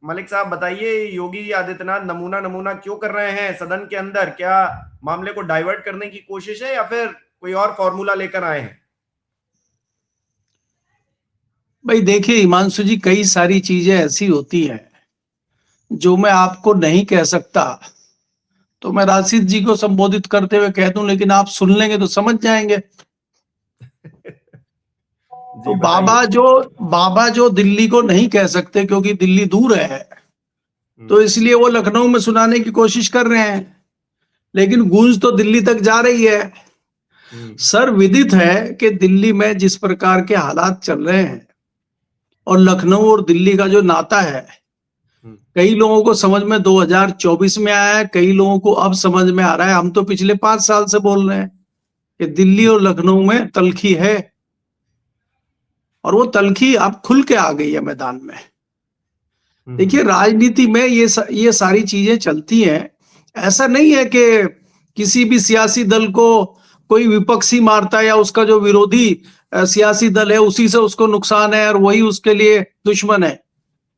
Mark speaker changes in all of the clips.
Speaker 1: मलिक साहब बताइए, योगी आदित्यनाथ नमूना नमूना क्यों कर रहे हैं सदन के अंदर? क्या मामले को डाइवर्ट करने की कोशिश है या फिर कोई और फॉर्मूला लेकर आए हैं?
Speaker 2: भाई देखिए हिमांशु जी, कई सारी चीजें ऐसी होती हैं जो मैं आपको नहीं कह सकता, तो मैं राशिद जी को संबोधित करते हुए कह दूं, लेकिन आप सुन लेंगे तो समझ जाएंगे। तो
Speaker 1: जी बताइए।
Speaker 2: बाबा जो दिल्ली को नहीं कह सकते क्योंकि दिल्ली दूर है, तो इसलिए वो लखनऊ में सुनाने की कोशिश कर रहे हैं, लेकिन गूंज तो दिल्ली तक जा रही है। सर विदित है कि दिल्ली में जिस प्रकार के हालात चल रहे हैं और लखनऊ और दिल्ली का जो नाता है, कई लोगों को समझ में 2024 में आया है, कई लोगों को अब समझ में आ रहा है। हम तो पिछले 5 साल से बोल रहे हैं कि दिल्ली और लखनऊ में तलखी है, और वो तलखी अब खुल के आ गई है मैदान में। देखिए राजनीति में ये सारी चीजें चलती हैं। ऐसा नहीं है कि किसी भी सियासी दल को कोई विपक्षी मारता है या उसका जो विरोधी सियासी दल है उसी से उसको नुकसान है और वही उसके लिए दुश्मन है।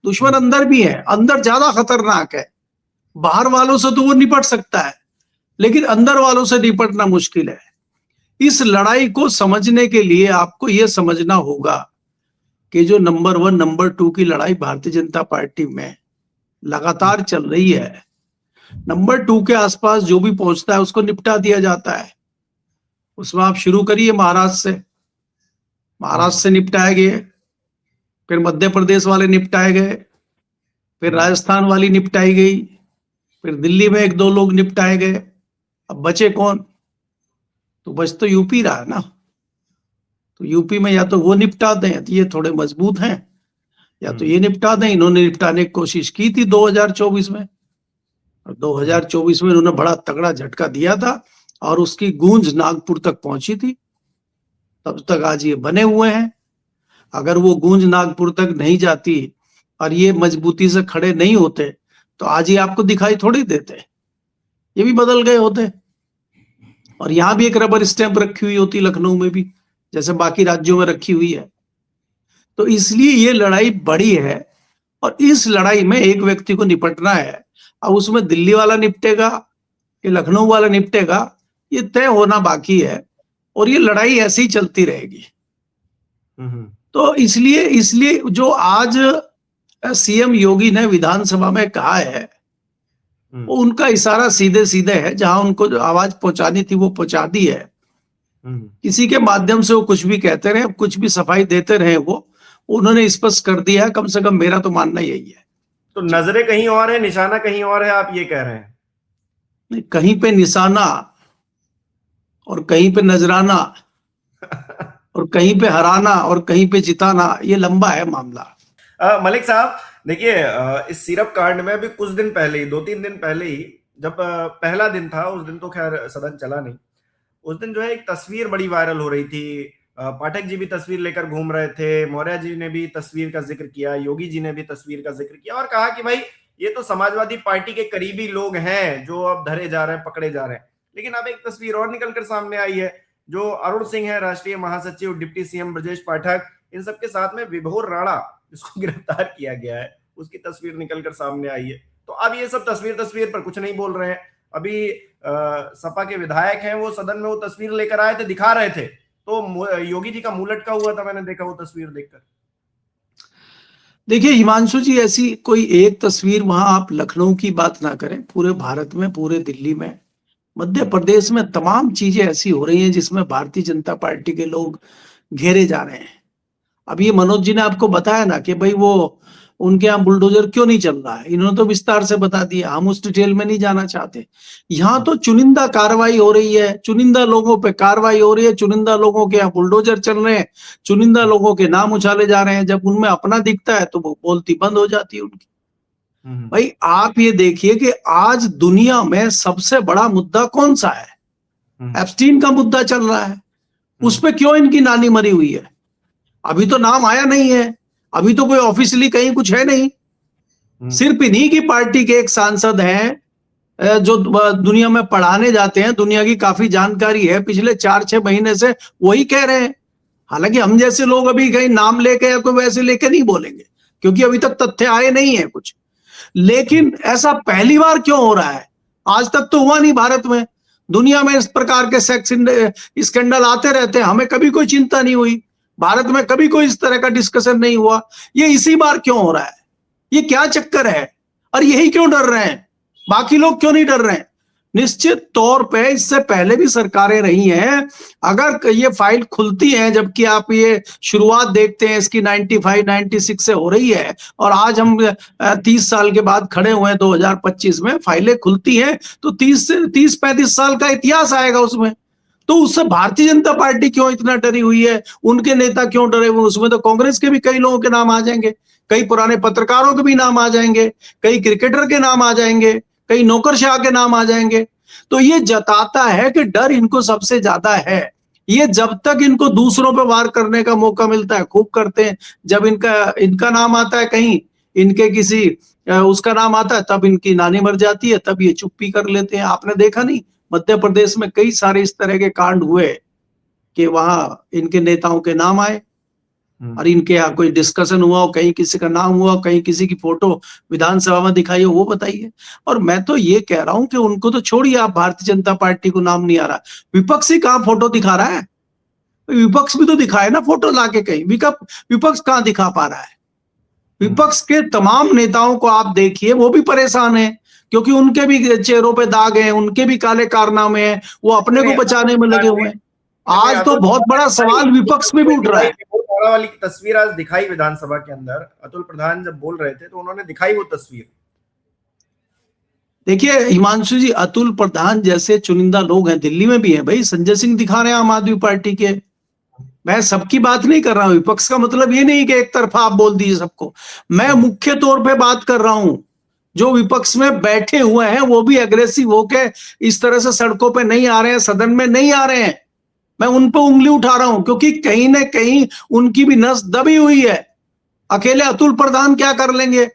Speaker 2: दुश्मन अंदर भी है, अंदर ज्यादा खतरनाक है। बाहर वालों से तो वो निपट सकता है, लेकिन अंदर वालों से निपटना मुश्किल है। इस लड़ाई को समझने के लिए आपको यह समझना होगा कि जो नंबर 1 नंबर 2 की लड़ाई भारतीय जनता पार्टी में लगातार चल रही है, नंबर 2 के आसपास जो भी पहुंचता है उसको निपटा दिया जाता है। उसमें आप शुरू करिए महाराष्ट्र से निपटाए गए, फिर मध्य प्रदेश वाले निपटाए गए, फिर राजस्थान वाली निपटाई गई, फिर दिल्ली में 1-2 लोग निपटाए गए। अब बचे कौन? तो बच तो यूपी रहा ना। तो यूपी में या तो वो निपटा दें, तो ये थोड़े मजबूत हैं, या तो ये निपटा दें। इन्होंने निपटाने की कोशिश की थी 2024 में, और 2024 में इन्होंने बड़ा तगड़ा झटका दिया था और उसकी गूंज नागपुर तक पहुंची थी। तब तक आज ये बने हुए हैं। अगर वो गूंज नागपुर तक नहीं जाती और ये मजबूती से खड़े नहीं होते तो आज ये आपको दिखाई थोड़ी देते, ये भी बदल गए होते। और यहां भी एक रबर स्टैंप रखी हुई होती लखनऊ में भी, जैसे बाकी राज्यों में रखी हुई है। तो इसलिए ये लड़ाई बड़ी है और इस लड़ाई में एक व्यक्ति को निपटना है। अब उसमें दिल्ली वाला निपटेगा कि लखनऊ वाला निपटेगा, ये तय होना बाकी है, और ये लड़ाई ऐसे ही चलती रहेगी। तो इसलिए जो आज सीएम योगी ने विधानसभा में कहा है, वो उनका इशारा सीधे सीधे है। जहां उनको जो आवाज पहुंचानी थी वो पहुंचा दी है। किसी के माध्यम से वो कुछ भी कहते रहे, कुछ भी सफाई देते रहे, वो उन्होंने स्पष्ट कर दिया है। कम से कम मेरा तो मानना यही है।
Speaker 1: तो नजरें कहीं और है, निशाना कहीं और है, आप ये कह रहे हैं?
Speaker 2: नहीं, कहीं पे निशाना और कहीं पे नजराना और कहीं पे हराना और कहीं पे जिताना, ये लंबा है मामला।
Speaker 1: मलिक साहब देखिए, इस सिरप कांड में अभी कुछ दिन पहले ही, 2-3 दिन पहले ही, जब पहला दिन था, उस दिन तो खैर सदन चला नहीं, उस दिन जो है एक तस्वीर बड़ी वायरल हो रही थी। पाठक जी भी तस्वीर लेकर घूम रहे थे, मौर्य जी ने भी तस्वीर का जिक्र किया, योगी जी ने भी तस्वीर का जिक्र किया और कहा कि भाई ये तो समाजवादी पार्टी के करीबी लोग हैं जो अब धरे जा रहे हैं, पकड़े जा रहे हैं। लेकिन अब एक तस्वीर और निकलकर सामने आई है, जो अरुण सिंह है, राष्ट्रीय महासचिव, डिप्टी सीएम ब्रजेश पाठक, इन सबके साथ में विभोर राणा, जिसको गिरफ्तार किया गया है, उसकी तस्वीर निकलकर सामने आई है। तो अब ये सब तस्वीर पर कुछ नहीं बोल रहे हैं। अभी सपा के विधायक हैं, वो सदन में वो तस्वीर लेकर आए थे, दिखा रहे थे, तो योगी जी का मुंह लटका हुआ था, मैंने देखा वो तस्वीर देखकर।
Speaker 2: देखिए हिमांशु जी, ऐसी कोई एक तस्वीर, वहां आप लखनऊ की बात ना करें, पूरे भारत में, पूरे दिल्ली में, मध्य प्रदेश में तमाम चीजें ऐसी हो रही हैं जिसमें भारतीय जनता पार्टी के लोग घेरे जा रहे हैं। अब ये मनोज जी ने आपको बताया ना कि भाई वो उनके यहाँ बुलडोजर क्यों नहीं चल रहा है, इन्होंने तो विस्तार से बता दिया, हम उस डिटेल में नहीं जाना चाहते। यहाँ तो चुनिंदा कार्रवाई हो रही है, चुनिंदा लोगों पे कार्रवाई हो रही है, चुनिंदा लोगों के यहाँ बुलडोजर चल रहे हैं, चुनिंदा लोगों के नाम उछाले जा रहे हैं। जब उनमें अपना दिखता है तो वो बोलती बंद हो जाती है उनकी। भाई आप ये देखिए कि आज दुनिया में सबसे बड़ा मुद्दा कौन सा है? एप्स्टीन का मुद्दा चल रहा है। उस पर क्यों इनकी नानी मरी हुई है? अभी तो नाम आया नहीं है, अभी तो कोई ऑफिशियली कहीं कुछ है नहीं। सिर्फ इन्हीं की पार्टी के एक सांसद हैं जो दुनिया में पढ़ाने जाते हैं, दुनिया की काफी जानकारी है, पिछले 4-6 महीने से वही कह रहे हैं। हालांकि हम जैसे लोग अभी कहीं नाम लेके या कोई वैसे लेके नहीं बोलेंगे, क्योंकि अभी तक तथ्य आए नहीं है कुछ। लेकिन ऐसा पहली बार क्यों हो रहा है? आज तक तो हुआ नहीं भारत में। दुनिया में इस प्रकार के सेक्स स्कैंडल आते रहते हैं, हमें कभी कोई चिंता नहीं हुई, भारत में कभी कोई इस तरह का डिस्कशन नहीं हुआ। ये इसी बार क्यों हो रहा है? ये क्या चक्कर है? और यही क्यों डर रहे हैं? बाकी लोग क्यों नहीं डर रहे हैं? निश्चित तौर पे इससे पहले भी सरकारें रही हैं, अगर ये फाइल खुलती है, जबकि आप ये शुरुआत देखते हैं इसकी 95 96 से हो रही है, और आज हम 30 साल के बाद खड़े हुए हैं 2025 में, फाइलें खुलती हैं तो 30-35 साल का इतिहास आएगा उसमें। तो उससे भारतीय जनता पार्टी क्यों इतना डरी हुई है? उनके नेता क्यों डरे हुए? उसमें तो कांग्रेस के भी कई लोगों के नाम आ जाएंगे, कई पुराने पत्रकारों के भी नाम आ जाएंगे, कई क्रिकेटर के नाम आ जाएंगे, कई नौकरशाह के नाम आ जाएंगे। तो ये जताता है कि डर इनको सबसे ज्यादा है। ये जब तक इनको दूसरों पे वार करने का मौका मिलता है खूब करते हैं, जब इनका नाम आता है कहीं, इनके किसी उसका नाम आता है, तब इनकी नानी मर जाती है, तब ये चुप्पी कर लेते हैं। आपने देखा नहीं, मध्य प्रदेश में कई सारे इस तरह के कांड हुए कि वहां इनके नेताओं के नाम आए और इनके यहाँ कोई डिस्कशन हुआ हो, कहीं किसी का नाम हुआ, कहीं किसी की फोटो विधानसभा में दिखाई हो, वो बताइए। और मैं तो ये कह रहा हूं कि उनको तो छोड़िए, आप भारतीय जनता पार्टी को नाम नहीं आ रहा, विपक्ष ही कहां फोटो दिखा रहा है? विपक्ष भी तो दिखाए ना फोटो लाके कहीं। विपक्ष कहां दिखा पा रहा है? विपक्ष के तमाम नेताओं को आप देखिए, वो भी परेशान है, क्योंकि उनके भी चेहरों पे दाग हैं, उनके भी काले कारनामे हैं, वो अपने को बचाने में लगे हुए हैं। आज तो बहुत बड़ा सवाल विपक्ष में भी उठ रहा है।
Speaker 1: वो वाली तस्वीर आज दिखाई विधानसभा के अंदर, अतुल प्रधान जब बोल रहे थे तो उन्होंने दिखाई वो तस्वीर।
Speaker 2: देखिए हिमांशु जी, अतुल प्रधान जैसे चुनिंदा लोग हैं, दिल्ली में भी हैं भाई, संजय सिंह दिखा रहे हैं आम आदमी पार्टी के। मैं सबकी बात नहीं कर रहा हूं, विपक्ष का मतलब ये नहीं कि एक तरफा आप बोल दीजिए सबको। मैं मुख्य तौर पे बात कर रहा हूं, जो विपक्ष में बैठे हुए हैं वो भी अग्रेसिव होके इस तरह से सड़कों पे नहीं आ रहे हैं, सदन में नहीं आ रहे हैं। मैं उन पे उंगली उठा रहा हूं, क्योंकि कहीं ना कहीं उनकी भी नस दबी हुई है। अकेले अतुल प्रधान क्या कर लेंगे?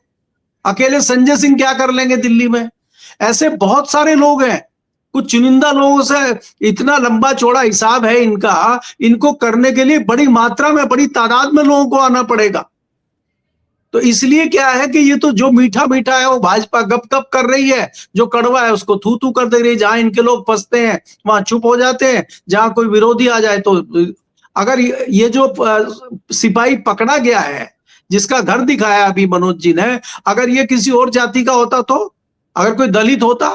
Speaker 2: अकेले संजय सिंह क्या कर लेंगे दिल्ली में? ऐसे बहुत सारे लोग हैं, कुछ चुनिंदा लोगों से इतना लंबा चौड़ा हिसाब है इनका, इनको करने के लिए बड़ी मात्रा में, बड़ी तादाद में लोगों को आना पड़ेगा। तो इसलिए क्या है कि ये तो जो मीठा मीठा है वो भाजपा गप गप कर रही है, जो कड़वा है उसको थू थू कर दे रही है। जहां इनके लोग फंसते हैं वहां चुप हो जाते हैं, जहां कोई विरोधी आ जाए तो। अगर ये जो सिपाही पकड़ा गया है, जिसका घर दिखाया अभी मनोज जी ने, अगर ये किसी और जाति का होता तो, अगर कोई दलित होता,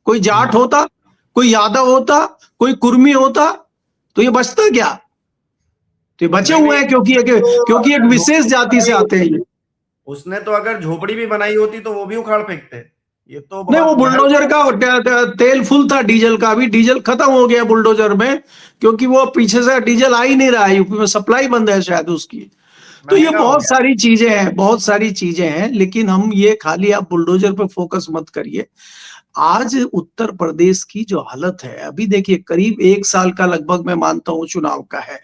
Speaker 2: कोई जाट होता, कोई यादव होता, कोई कुर्मी होता, तो ये बचता क्या? तो ये बचे हुए हैं क्योंकि एक विशेष जाति से आते हैं।
Speaker 1: उसने तो अगर झोपड़ी भी बनाई होती तो वो भी उखाड़ फेंकते। ये तो
Speaker 2: नहीं, वो बुलडोजर का तेल फुल था, डीजल का भी, डीजल खत्म हो गया बुलडोजर में, क्योंकि वो पीछे से डीजल आ ही नहीं रहा है, यूपी में सप्लाई बंद है शायद उसकी। तो ये बहुत सारी चीजें हैं, बहुत सारी चीजें हैं, लेकिन हम ये खाली आप बुलडोजर पे फोकस मत करिए। आज उत्तर प्रदेश की जो हालत है, अभी देखिए करीब 1 साल का लगभग मैं मानता हूं चुनाव का है।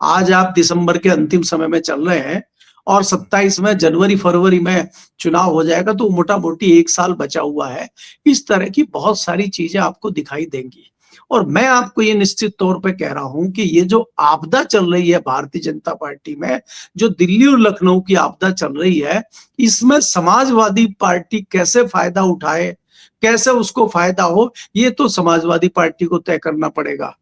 Speaker 2: आज आप दिसंबर के अंतिम समय में चल रहे हैं और 27 में, जनवरी फरवरी में चुनाव हो जाएगा, तो मोटा मोटी 1 साल बचा हुआ है। इस तरह की बहुत सारी चीजें आपको दिखाई देंगी। और मैं आपको ये निश्चित तौर पे कह रहा हूं कि ये जो आपदा चल रही है भारतीय जनता पार्टी में, जो दिल्ली और लखनऊ की आपदा चल रही है, इसमें समाजवादी पार्टी कैसे फायदा उठाए, कैसे उसको फायदा हो, ये तो समाजवादी पार्टी को तय करना पड़ेगा।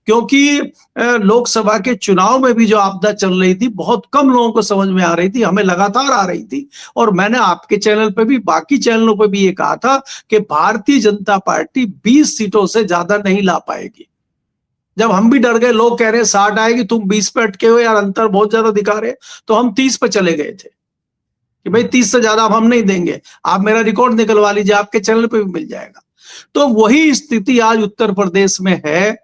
Speaker 2: क्योंकि लोकसभा के चुनाव में भी जो आपदा चल रही थी, बहुत कम लोगों को समझ में आ रही थी, हमें लगातार आ रही थी। और मैंने आपके चैनल पे भी, बाकी चैनलों पे भी ये कहा था कि भारतीय जनता पार्टी 20 सीटों से ज्यादा नहीं ला पाएगी। जब हम भी डर गए, लोग कह रहे 60 आएगी, तुम 20 पे अटके हो यार, अंतर बहुत ज्यादा दिखा रहे, तो हम 30 पे चले गए थे कि भाई 30 से ज्यादा हम नहीं देंगे, आप मेरा रिकॉर्ड निकलवा लीजिए, आपके चैनल पे भी मिल जाएगा। तो वही स्थिति आज उत्तर प्रदेश में है।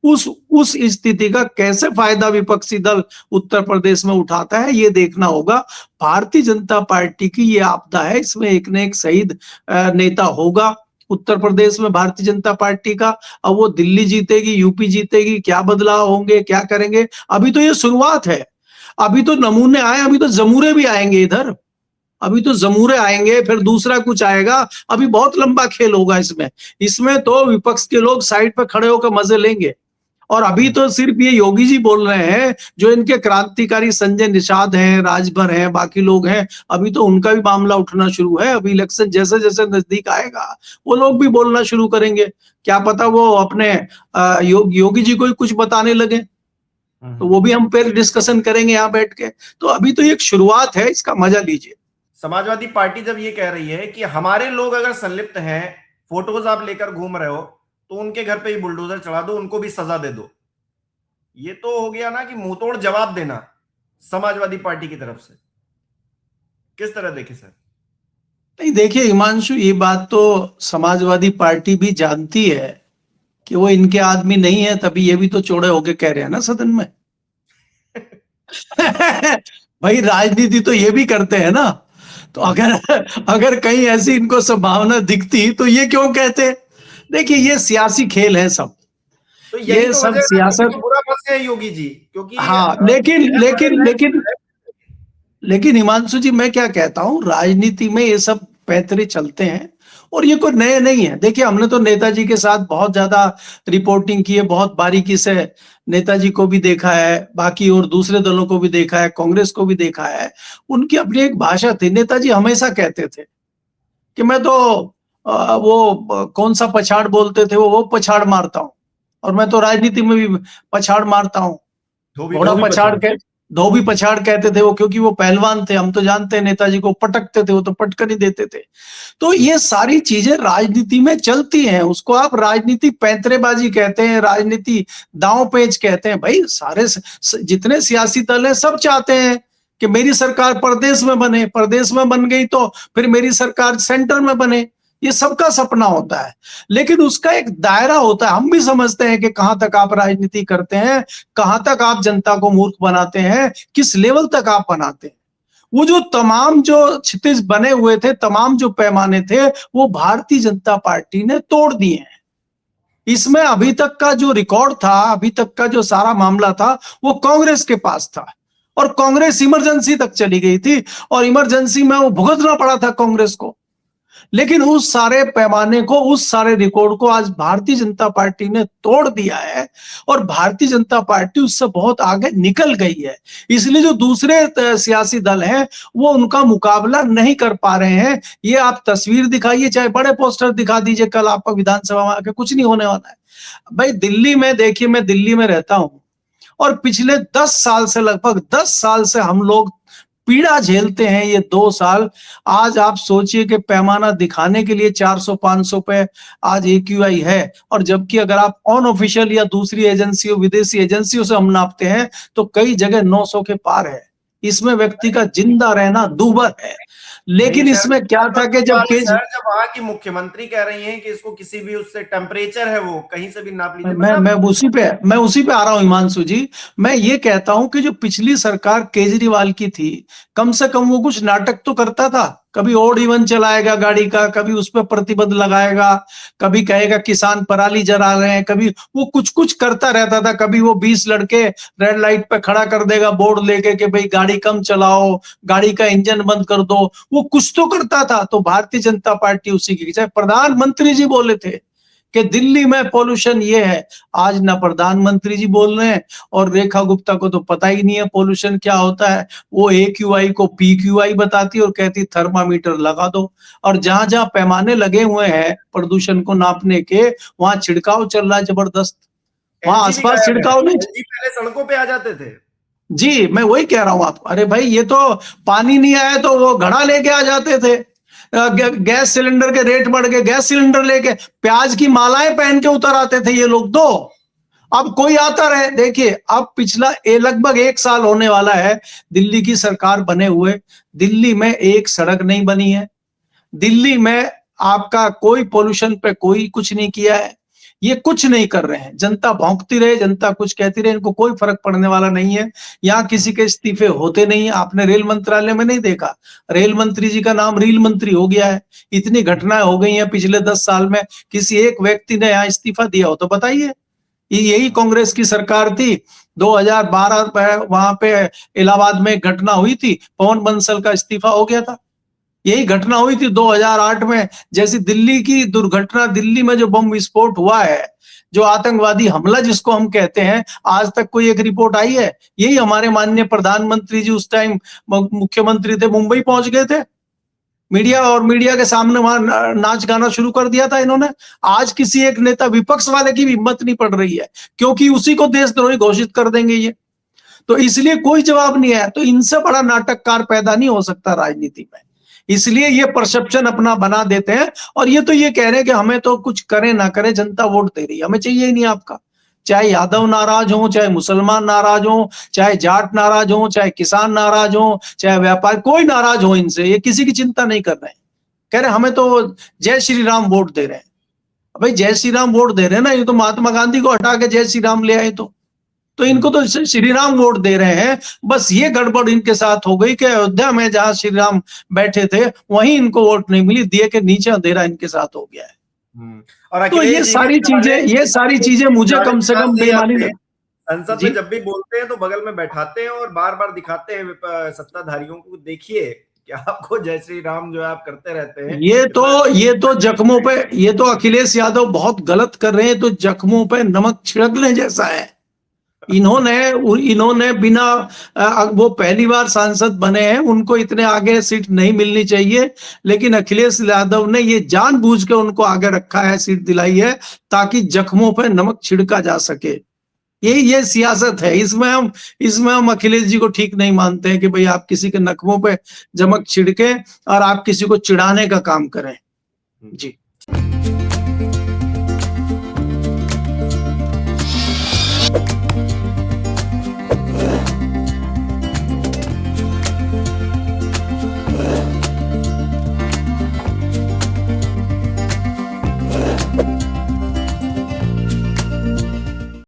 Speaker 2: उस स्थिति का कैसे फायदा विपक्षी दल उत्तर प्रदेश में उठाता है, ये देखना होगा। भारतीय जनता पार्टी की ये आपदा है, इसमें एक न एक शहीद नेता होगा उत्तर प्रदेश में भारतीय जनता पार्टी का। अब वो दिल्ली जीतेगी, यूपी जीतेगी, क्या बदलाव होंगे, क्या करेंगे, अभी तो ये शुरुआत है। अभी तो नमूने आए, अभी तो जमूरे भी आएंगे इधर, अभी तो जमूरे आएंगे, फिर दूसरा कुछ आएगा। अभी बहुत लंबा खेल होगा इसमें तो विपक्ष के लोग साइड पे खड़े होकर मजे लेंगे और अभी तो सिर्फ ये योगी जी बोल रहे हैं, जो इनके क्रांतिकारी संजय निषाद हैं, राजभर हैं, बाकी लोग हैं, अभी तो उनका भी मामला उठना शुरू है। अभी इलेक्शन जैसे जैसे नजदीक आएगा वो लोग भी बोलना शुरू करेंगे। क्या पता वो अपने योगी जी को ही कुछ बताने लगे, तो वो भी हम फिर डिस्कशन करेंगे यहाँ बैठ के। तो अभी तो एक शुरुआत है, इसका मजा लीजिए।
Speaker 1: समाजवादी पार्टी जब ये कह रही है कि हमारे लोग अगर संलिप्त हैं, फोटोज आप लेकर घूम रहे हो, तो उनके घर पे ही बुलडोजर चढ़ा दो, उनको भी सजा दे दो, ये तो हो गया ना कि मुंहतोड़ जवाब देना समाजवादी पार्टी की तरफ से। किस तरह देखे सर?
Speaker 2: नहीं देखिए हिमांशु, ये बात तो समाजवादी पार्टी भी जानती है कि वो इनके आदमी नहीं है, तभी ये भी तो चौड़े होके कह रहे हैं ना सदन में। भाई राजनीति तो ये भी करते हैं ना, तो अगर कहीं ऐसी इनको संभावना दिखती तो ये क्यों कहते? देखिए ये सियासी खेल है सब,
Speaker 1: तो यही
Speaker 2: ये
Speaker 1: तो
Speaker 2: सब
Speaker 1: वजह है
Speaker 2: सियासत।
Speaker 1: कि बुरा फंसे हैं योगी जी, क्योंकि
Speaker 2: हाँ लेकिन हिमांशु जी, मैं क्या कहता हूं, राजनीति में ये सब पैतरे चलते हैं और ये कोई नए नहीं है। देखिए हमने तो नेताजी के साथ बहुत ज्यादा रिपोर्टिंग की है, बहुत बारीकी से नेताजी को भी देखा है, बाकी और दूसरे दलों को भी देखा है, कांग्रेस को भी देखा है। उनकी अपनी एक भाषा थी। नेताजी हमेशा कहते थे कि मैं तो कौन सा पछाड़ बोलते थे वो पछाड़ मारता हूं, और मैं तो राजनीति में भी पछाड़ मारता हूं। घोड़ा पछाड़ के धोबी पछाड़ कहते थे वो, क्योंकि वो पहलवान थे। हम तो जानते हैं नेताजी को पटकते थे, वो तो पटकर ही देते थे। तो ये सारी चीजें राजनीति में चलती हैं, उसको आप राजनीति पैंतरेबाजी कहते हैं, राजनीति दांव पेच कहते हैं। भाई सारे जितने सियासी दल हैं सब चाहते हैं कि मेरी सरकार प्रदेश में बने, प्रदेश में बन गई तो फिर मेरी सरकार सेंटर में बने, ये सबका सपना होता है। लेकिन उसका एक दायरा होता है। हम भी समझते हैं कि कहां तक आप राजनीति करते हैं, कहां तक आप जनता को मूर्ख बनाते हैं, किस लेवल तक आप बनाते हैं। वो जो तमाम जो क्षितिज बने हुए थे, तमाम जो पैमाने थे, वो भारतीय जनता पार्टी ने तोड़ दिए हैं। इसमें अभी तक का जो रिकॉर्ड था, अभी तक का जो सारा मामला था, वो कांग्रेस के पास था, और कांग्रेस इमरजेंसी तक चली गई थी, और इमरजेंसी में वो भुगतना पड़ा था कांग्रेस को। लेकिन उस सारे पैमाने को, उस सारे रिकॉर्ड को आज भारतीय जनता पार्टी ने तोड़ दिया है, और भारतीय जनता पार्टी उससे बहुत आगे निकल गई है। इसलिए जो दूसरे सियासी दल हैं वो उनका मुकाबला नहीं कर पा रहे हैं। ये आप तस्वीर दिखाइए, चाहे बड़े पोस्टर दिखा दीजिए, कल आपका विधानसभा में आके कुछ नहीं होने वाला है। भाई दिल्ली में देखिए, मैं दिल्ली में रहता हूं, और पिछले 10 साल से, लगभग 10 साल से हम लोग पीड़ा झेलते हैं। ये 2 साल, आज आप सोचिए कि पैमाना दिखाने के लिए 400-500 पे आज AQI है, और जबकि अगर आप अनऑफिशियल या दूसरी एजेंसियों, विदेशी एजेंसियों से हम नापते हैं तो कई जगह 900 के पार है। इसमें व्यक्ति का जिंदा रहना दूभर है। लेकिन इसमें क्या था कि जब
Speaker 1: वहां की मुख्यमंत्री कह रही हैं कि इसको किसी भी उससे टेम्परेचर है वो कहीं से भी नाप लीजिए।
Speaker 2: मैं उसी पे आ रहा हूं हिमांशु जी। मैं ये कहता हूं कि जो पिछली सरकार केजरीवाल की थी, कम से कम वो कुछ नाटक तो करता था। कभी ओड इवन चलाएगा गाड़ी का, कभी उस पर प्रतिबंध लगाएगा, कभी कहेगा किसान पराली जला रहे हैं, कभी वो कुछ कुछ करता रहता था। कभी वो 20 लड़के रेड लाइट पे खड़ा कर देगा बोर्ड लेके कि भाई गाड़ी कम चलाओ, गाड़ी का इंजन बंद कर दो, वो कुछ तो करता था। तो भारतीय जनता पार्टी उसी की, चाहे प्रधानमंत्री जी बोले थे कि दिल्ली में पॉल्यूशन ये है, आज ना प्रधानमंत्री जी बोल रहे हैं, और रेखा गुप्ता को तो पता ही नहीं है पॉल्यूशन क्या होता है। वो AQI को PQI बताती और कहती थर्मामीटर लगा दो, और जहां जहां पैमाने लगे हुए हैं प्रदूषण को नापने के, वहां छिड़काव चल रहा है जबरदस्त। वहां आसपास छिड़काव नहीं,
Speaker 1: पहले सड़कों पे आ जाते थे।
Speaker 2: जी मैं वही कह रहा हूं आपको। अरे भाई ये तो पानी नहीं आया तो वो घड़ा लेके आ जाते थे। गैस सिलेंडर के रेट बढ़ गए, गैस सिलेंडर लेके प्याज की मालाएं पहन के उतर आते थे ये लोग। तो अब कोई आता रहे। देखिए अब पिछला लगभग 1 साल होने वाला है दिल्ली की सरकार बने हुए। दिल्ली में एक सड़क नहीं बनी है, दिल्ली में आपका कोई पोल्यूशन पे कोई कुछ नहीं किया है। ये कुछ नहीं कर रहे हैं। जनता भौंकती रहे, जनता कुछ कहती रहे, इनको कोई फर्क पड़ने वाला नहीं है। यहाँ किसी के इस्तीफे होते नहीं है। आपने रेल मंत्रालय में नहीं देखा, रेल मंत्री जी का नाम रील मंत्री हो गया है। इतनी घटनाएं हो गई हैं पिछले 10 साल में, किसी एक व्यक्ति ने यहाँ इस्तीफा दिया हो तो बताइए। यही कांग्रेस की सरकार थी। 2012 वहां पे इलाहाबाद में एक घटना हुई थी, पवन बंसल का इस्तीफा हो गया था। यही घटना हुई थी 2008 में, जैसी दिल्ली की दुर्घटना, दिल्ली में जो बम विस्फोट हुआ है, जो आतंकवादी हमला जिसको हम कहते हैं, आज तक कोई एक रिपोर्ट आई है? यही हमारे माननीय प्रधानमंत्री जी उस टाइम मुख्यमंत्री थे, मुंबई पहुंच गए थे, मीडिया के सामने वहां नाच गाना शुरू कर दिया था इन्होंने। आज किसी एक नेता विपक्ष वाले की भी हिम्मत नहीं पड़ रही है, क्योंकि उसी को देशद्रोही घोषित कर देंगे ये, तो इसलिए कोई जवाब नहीं है। तो इनसे बड़ा नाटककार पैदा नहीं हो सकता राजनीति में, इसलिए ये परसेप्शन अपना बना देते हैं। और ये तो ये कह रहे हैं कि हमें तो कुछ करे ना करे जनता वोट दे रही है, हमें चाहिए ही नहीं आपका। चाहे यादव नाराज हो, चाहे मुसलमान नाराज हो, चाहे जाट नाराज हो, चाहे किसान नाराज हो, चाहे व्यापारी, कोई नाराज हो इनसे, ये किसी की चिंता नहीं कर रहे हैं। कह रहे हमें तो जय श्री राम वोट दे रहे हैं। भाई जय श्री राम वोट दे रहे हैं ना, ये तो महात्मा गांधी को हटा के जय श्री राम ले आए, तो इनको तो श्री राम वोट दे रहे हैं। बस ये गड़बड़ इनके साथ हो गई कि अयोध्या में जहां श्री राम बैठे थे वहीं इनको वोट नहीं मिली, दिए के नीचे अंधेरा इनके साथ हो गया है।
Speaker 1: और
Speaker 2: तो ये सारी चीजें मुझे कम से कम बेईमानी लगी।
Speaker 1: संसद में जब भी बोलते हैं तो बगल में बैठाते हैं और बार बार दिखाते हैं सत्ताधारियों को, देखिए कि आपको जय श्री राम जो है आप करते रहते हैं।
Speaker 2: ये तो जख्मों पे, ये तो अखिलेश यादव बहुत गलत कर रहे हैं, तो जख्मों पे नमक छिड़कने जैसा है। इन्होंने बिना वो पहली बार सांसद बने हैं, उनको इतने आगे सीट नहीं मिलनी चाहिए, लेकिन अखिलेश यादव ने ये जानबूझ के उनको आगे रखा है, सीट दिलाई है, ताकि जख्मों पे नमक छिड़का जा सके। ये सियासत है। इसमें हम अखिलेश जी को ठीक नहीं मानते हैं कि भाई आप किसी के नखमों पे नमक छिड़के और आप किसी को चिढ़ाने का काम करें। जी।